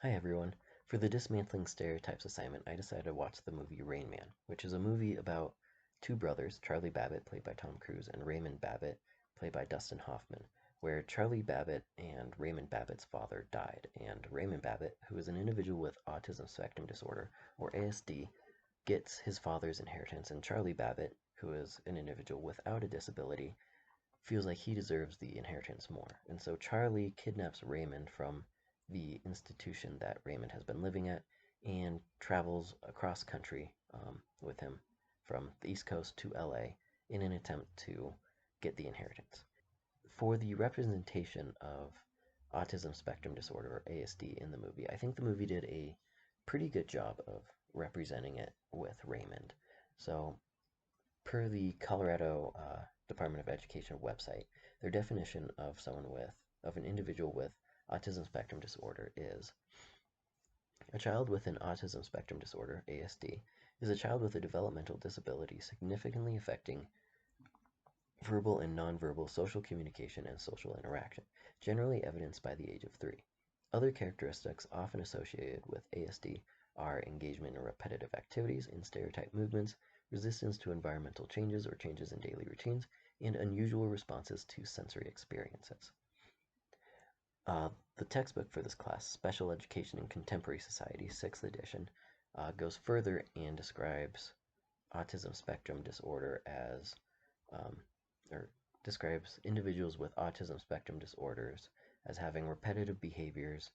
Hi everyone. For the Dismantling Stereotypes assignment, I decided to watch the movie Rain Man, which is a movie about two brothers, Charlie Babbitt, played by Tom Cruise, and Raymond Babbitt, played by Dustin Hoffman, where Charlie Babbitt and Raymond Babbitt's father died, and Raymond Babbitt, who is an individual with autism spectrum disorder, or ASD, gets his father's inheritance, and Charlie Babbitt, who is an individual without a disability, feels like he deserves the inheritance more. And so Charlie kidnaps Raymond from the institution that Raymond has been living at and travels across country with him from the East Coast to LA in an attempt to get the inheritance. For the representation of autism spectrum disorder, or ASD, in the movie, I think the movie did a pretty good job of representing it with Raymond. So per the Colorado Department of Education website, their definition of an individual with autism spectrum disorder is a child with an autism spectrum disorder, ASD, is a child with a developmental disability significantly affecting verbal and nonverbal social communication and social interaction, generally evidenced by the age of 3. Other characteristics often associated with ASD are engagement in repetitive activities and stereotype movements, resistance to environmental changes or changes in daily routines, and unusual responses to sensory experiences. The textbook for this class, Special Education in Contemporary Society, 6th edition, goes further and describes autism spectrum disorder as, um, or describes individuals with autism spectrum disorders as having repetitive behaviors,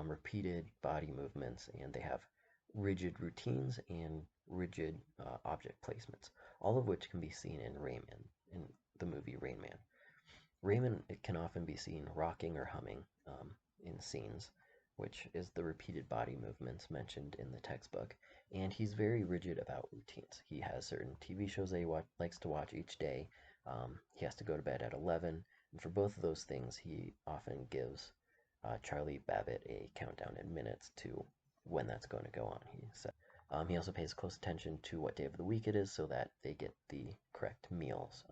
repeated body movements, and they have rigid routines and rigid object placements, all of which can be seen in Rayman, in the movie Rain Man. Raymond it can often be seen rocking or humming in scenes, which is the repeated body movements mentioned in the textbook. And he's very rigid about routines. He has certain TV shows that he likes to watch each day. He has to go to bed at 11. And for both of those things, he often gives Charlie Babbitt a countdown in minutes to when that's going to go on, he said. He also pays close attention to what day of the week it is so that they get the correct meals.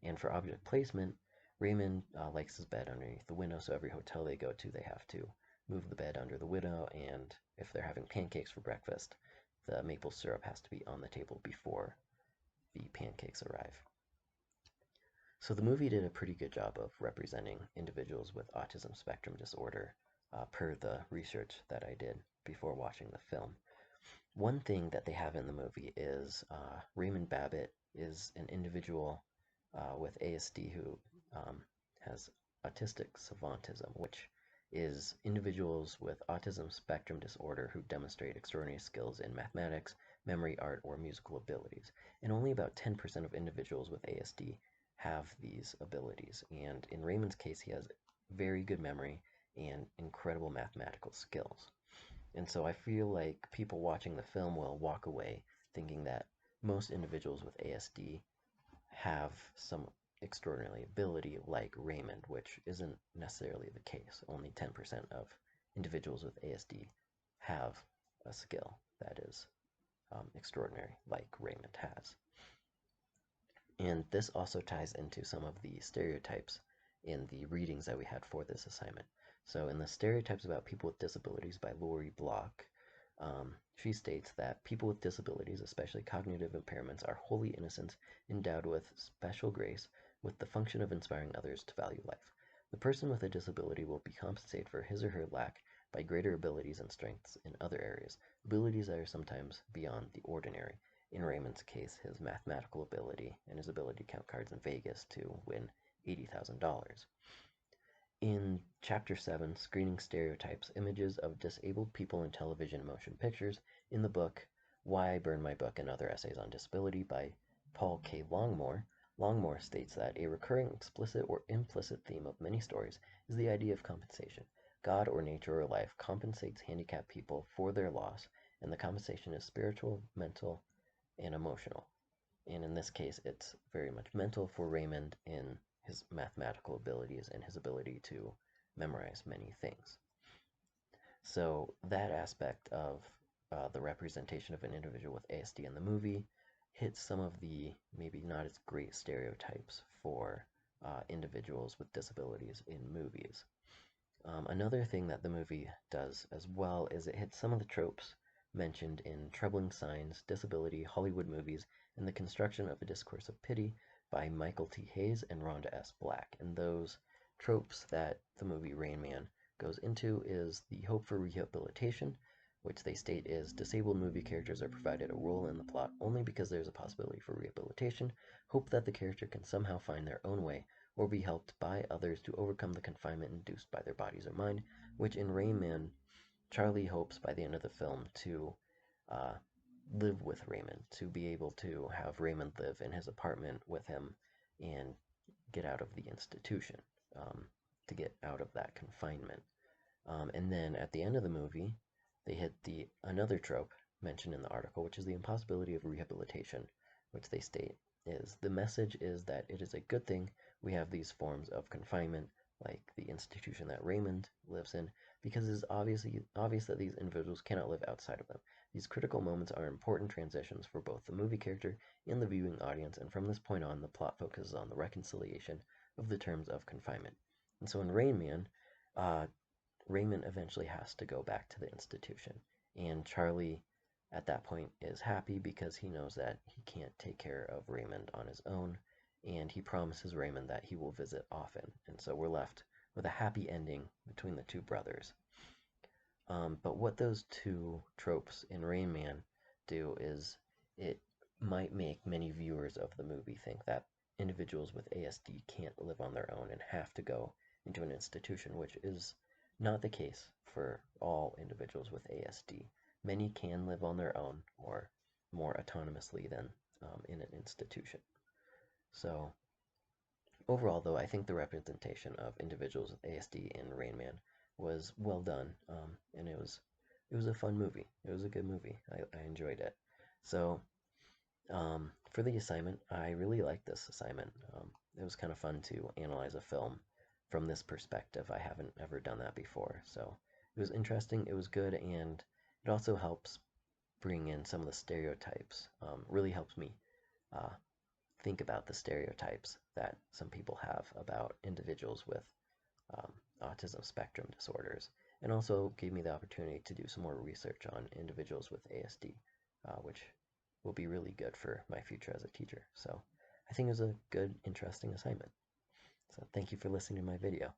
And for object placement, Raymond likes his bed underneath the window, so every hotel they go to, they have to move the bed under the window, and if they're having pancakes for breakfast, the maple syrup has to be on the table before the pancakes arrive. So the movie did a pretty good job of representing individuals with autism spectrum disorder per the research that I did before watching the film. One thing that they have in the movie is Raymond Babbitt is an individual with ASD who has autistic savantism, which is individuals with autism spectrum disorder who demonstrate extraordinary skills in mathematics, memory, art, or musical abilities. And only about 10% of individuals with ASD have these abilities. And in Raymond's case, he has very good memory and incredible mathematical skills. And so I feel like people watching the film will walk away thinking that most individuals with ASD have some extraordinary ability like Raymond, which isn't necessarily the case. Only 10% of individuals with ASD have a skill that is extraordinary, like Raymond has. And this also ties into some of the stereotypes in the readings that we had for this assignment. So in the Stereotypes About People with Disabilities by Lori Block, she states that people with disabilities, especially cognitive impairments, are wholly innocent, endowed with special grace, with the function of inspiring others to value life. The person with a disability will be compensated for his or her lack by greater abilities and strengths in other areas, abilities that are sometimes beyond the ordinary. In Raymond's case, his mathematical ability and his ability to count cards in Vegas to win $80,000. In Chapter 7, Screening Stereotypes, Images of Disabled People in Television and Motion Pictures, in the book Why I Burn My Book and Other Essays on Disability by Paul K. Longmore, Longmore states that a recurring explicit or implicit theme of many stories is the idea of compensation. God or nature or life compensates handicapped people for their loss, and the compensation is spiritual, mental, and emotional. And in this case, it's very much mental for Raymond in his mathematical abilities and his ability to memorize many things. So that aspect of the representation of an individual with ASD in the movie hits some of the maybe not as great stereotypes for individuals with disabilities in movies. Another thing that the movie does as well is it hits some of the tropes mentioned in Troubling Signs, Disability, Hollywood movies, and the construction of a discourse of pity by Michael T. Hayes and Rhonda S. Black. And those tropes that the movie Rain Man goes into is the hope for rehabilitation, which they state is disabled movie characters are provided a role in the plot only because there's a possibility for rehabilitation, hope that the character can somehow find their own way or be helped by others to overcome the confinement induced by their bodies or mind, which in Rain Man, Charlie hopes by the end of the film to uh, live with Raymond, to be able to have Raymond live in his apartment with him and get out of the institution, um, to get out of that confinement. And then at the end of the movie, they hit the another trope mentioned in the article, which is the impossibility of rehabilitation, which they state is the message is that it is a good thing we have these forms of confinement, like the institution that Raymond lives in, because it is obvious that these individuals cannot live outside of them. These critical moments are important transitions for both the movie character and the viewing audience, and from this point on, the plot focuses on the reconciliation of the terms of confinement. And so in Rain Man, uh, Raymond eventually has to go back to the institution, and Charlie at that point is happy because he knows that he can't take care of Raymond on his own, and he promises Raymond that he will visit often. And so we're left with a happy ending between the two brothers. But what those two tropes in Rain Man do is it might make many viewers of the movie think that individuals with ASD can't live on their own and have to go into an institution, which is not the case for all individuals with ASD. Many can live on their own or more autonomously than in an institution. So overall, though, I think the representation of individuals with ASD in Rain Man was well done, and it was a fun movie. It was a good movie. I enjoyed it. So for the assignment, I really liked this assignment. It was kind of fun to analyze a film from this perspective. I haven't ever done that before, so it was interesting. It was good, and it also helps bring in some of the stereotypes. Really helps me uh, think about the stereotypes that some people have about individuals with um, autism spectrum disorders, and also gave me the opportunity to do some more research on individuals with ASD, which will be really good for my future as a teacher. So I think it was a good, interesting assignment. So thank you for listening to my video.